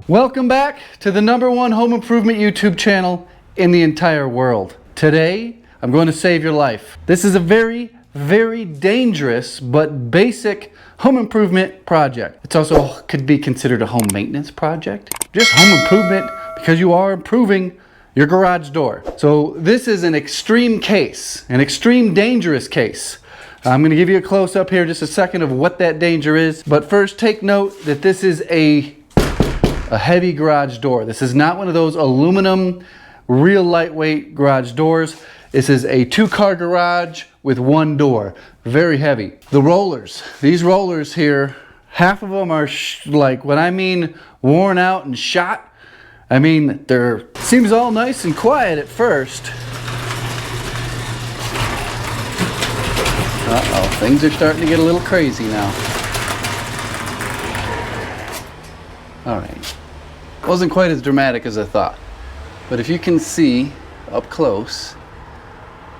Welcome back to the #1 home improvement YouTube channel in the entire world. Today, I'm going to save your life. This is a very, very dangerous but basic home improvement project. It's also could be considered a home maintenance project. Just home improvement because you are improving your garage door. So this is an extreme case, an extreme dangerous case. I'm going to give you a close-up here in just a second of what that danger is. But first, take note that this is a heavy garage door. This is not one of those aluminum, real lightweight garage doors. This is a 2-car garage with 1 door. Very heavy. The rollers, these rollers here, half of them are like, when I mean worn out and shot, I mean they're, seems all nice and quiet at first. Uh-oh, things are starting to get a little crazy now. All right, wasn't quite as dramatic as I thought, but if you can see up close,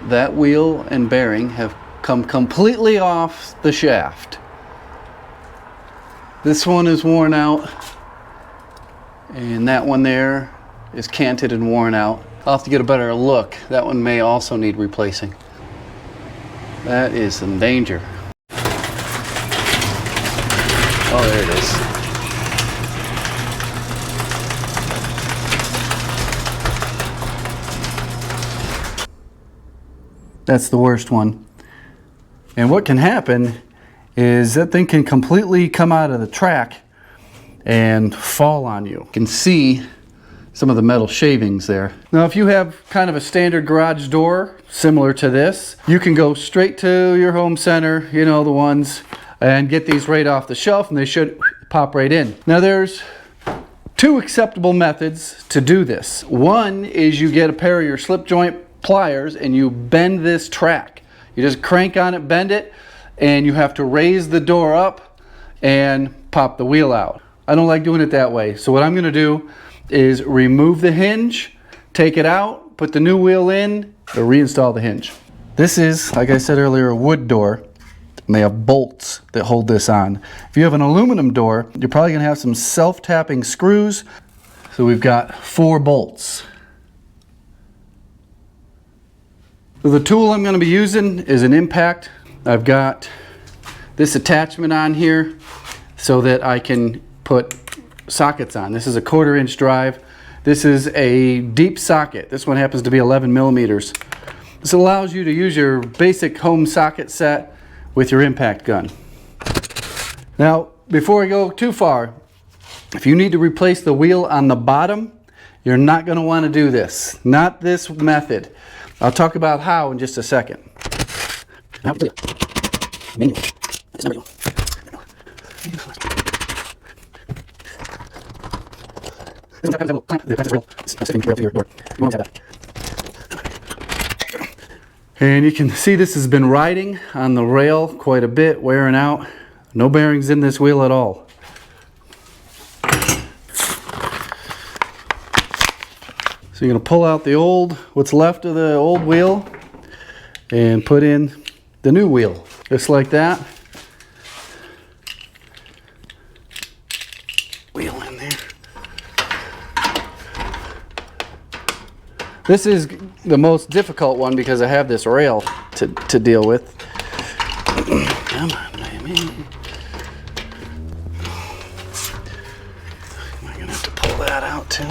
that wheel and bearing have come completely off the shaft. This one is worn out, and that one there is canted and worn out. I'll have to get a better look. That one may also need replacing. That is some danger. Oh, there it is. That's the worst one. And what can happen is that thing can completely come out of the track and fall on you. You can see some of the metal shavings there. Now, if you have kind of a standard garage door similar to this, you can go straight to your home center, you know, the ones, and get these right off the shelf, and they should pop right in. Now, there's 2 acceptable methods to do this. One is you get a pair of your slip joint pliers and you bend this track. You just crank on it, bend it, and you have to raise the door up and pop the wheel out. I don't like doing it that way. So what I'm going to do is remove the hinge, take it out, put the new wheel in, or reinstall the hinge. This is, like I said earlier, a wood door, and they have bolts that hold this on. If you have an aluminum door, you're probably going to have some self-tapping screws. So we've got 4 bolts. So the tool I'm going to be using is an impact. I've got this attachment on here so that I can put sockets on. This is a 1/4 inch drive. This is a deep socket. This one happens to be 11 millimeters. This allows you to use your basic home socket set with your impact gun. Now, before I go too far, if you need to replace the wheel on the bottom, you're not going to want to do this. Not this method. I'll talk about how in just a second. And you can see this has been riding on the rail quite a bit, wearing out. No bearings in this wheel at all. So you're going to pull out the old, what's left of the old wheel, and put in the new wheel, just like that. Wheel in there. This is the most difficult one because I have this rail to deal with. Come on, baby. Am I going to have to pull that out too?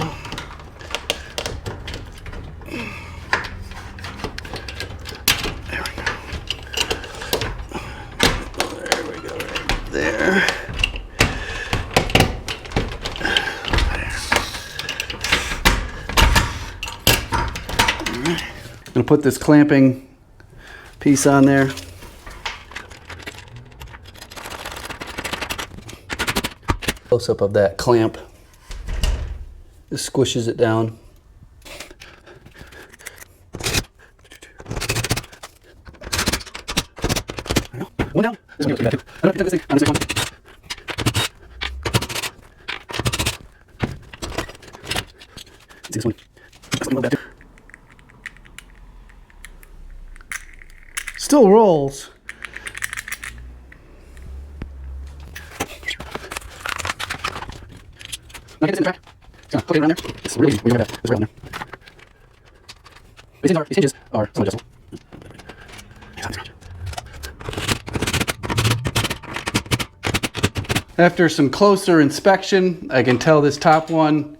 There. I'm going to put this clamping piece on there. Close up of that clamp. This squishes it down. One down. This one goes too bad too. I don't know if you took this thing on this one. See this one. This one goes bad too. Still rolls. Now get this in the track. Just gonna hook it around there. It's really easy. We have this around there. These hinges are somewhat adjustable. After some closer inspection, I can tell this top one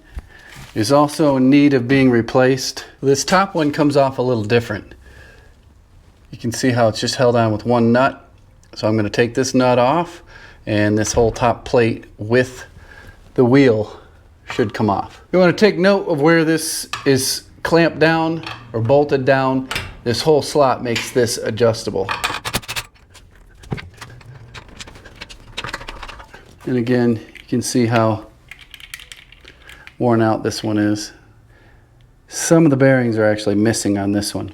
is also in need of being replaced. This top one comes off a little different. You can see how it's just held on with one nut. So I'm going to take this nut off, and this whole top plate with the wheel should come off. You want to take note of where this is clamped down or bolted down. This whole slot makes this adjustable. And again, you can see how worn out this one is. Some of the bearings are actually missing on this one.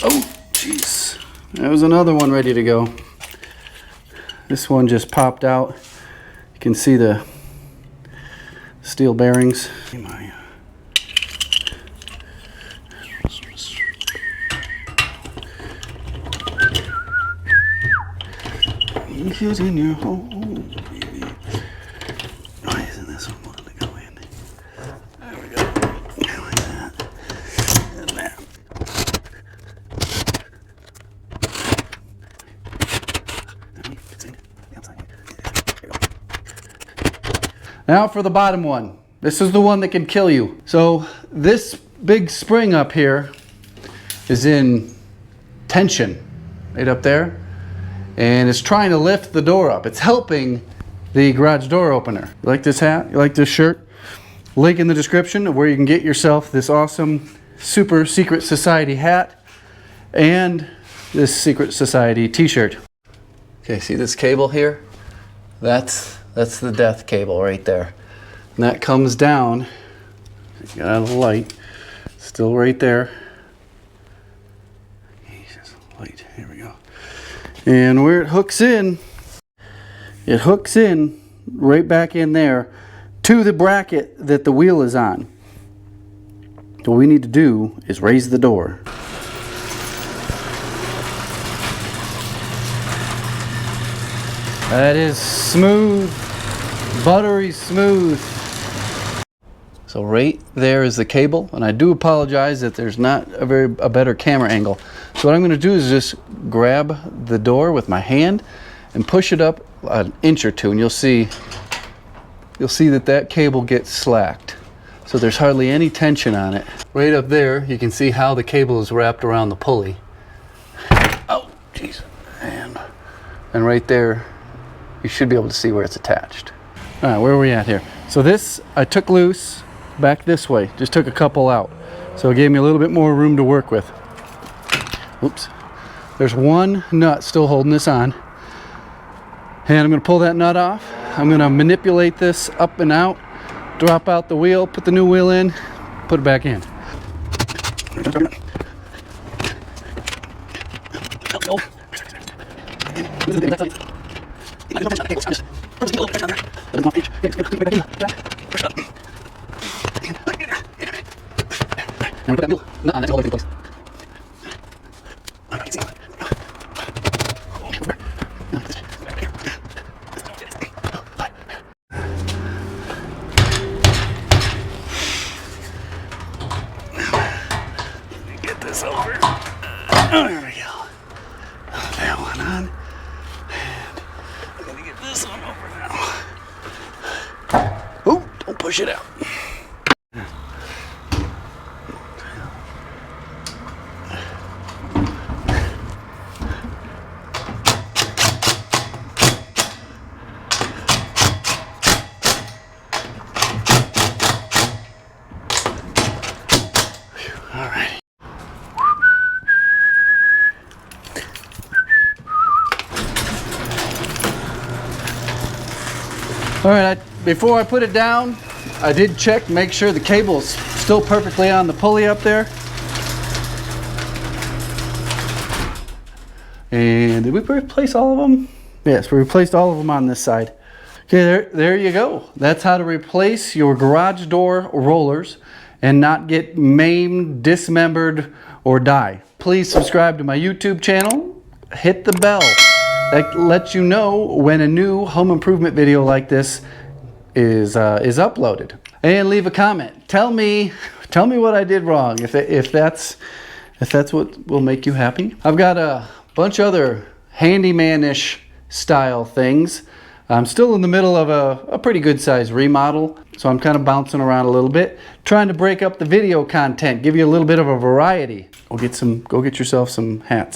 Oh, jeez. There was another one ready to go. This one just popped out. You can see the steel bearings. Here's in your hole, baby. Why isn't this one wanting to go in? There we go. Like that. And that. Now for the bottom one. This is the one that can kill you. So this big spring up here is in tension right up there, and it's trying to lift the door up. It's helping the garage door opener. You like this hat? You like this shirt? Link in the description of where you can get yourself this awesome Super Secret Society hat and this Secret Society t-shirt. Okay, see this cable here? That's the death cable right there. And that comes down, get out of the light, still right there. Jesus, light, here we go. And where it hooks in right back in there to the bracket that the wheel is on. So what we need to do is raise the door. That is smooth, buttery smooth. So right there is the cable, and I do apologize that there's not a better camera angle. So what I'm going to do is just grab the door with my hand and push it up an inch or two, and you'll see that cable gets slacked. So there's hardly any tension on it. Right up there, you can see how the cable is wrapped around the pulley. Oh, jeez. And right there, you should be able to see where it's attached. All right, where are we at here? So this I took loose back this way, just took a couple out. So it gave me a little bit more room to work with. Oops. There's one nut still holding this on. And I'm gonna pull that nut off. I'm gonna manipulate this up and out, drop out the wheel, put the new wheel in, put it back in. Get this over. There we go. That one on. And I'm gonna get this one over now. Oh, don't push it out. All right, before I put it down, I did check, make sure the cable's still perfectly on the pulley up there. And did we replace all of them? Yes, we replaced all of them on this side. Okay, there you go. That's how to replace your garage door rollers and not get maimed, dismembered, or die. Please subscribe to my YouTube channel. Hit the bell. That lets you know when a new home improvement video like this is uploaded. And leave a comment. Tell me what I did wrong. If that's what will make you happy. I've got a bunch of other handyman-ish style things. I'm still in the middle of a pretty good size remodel, so I'm kind of bouncing around a little bit, trying to break up the video content, give you a little bit of a variety. Go get yourself some hats.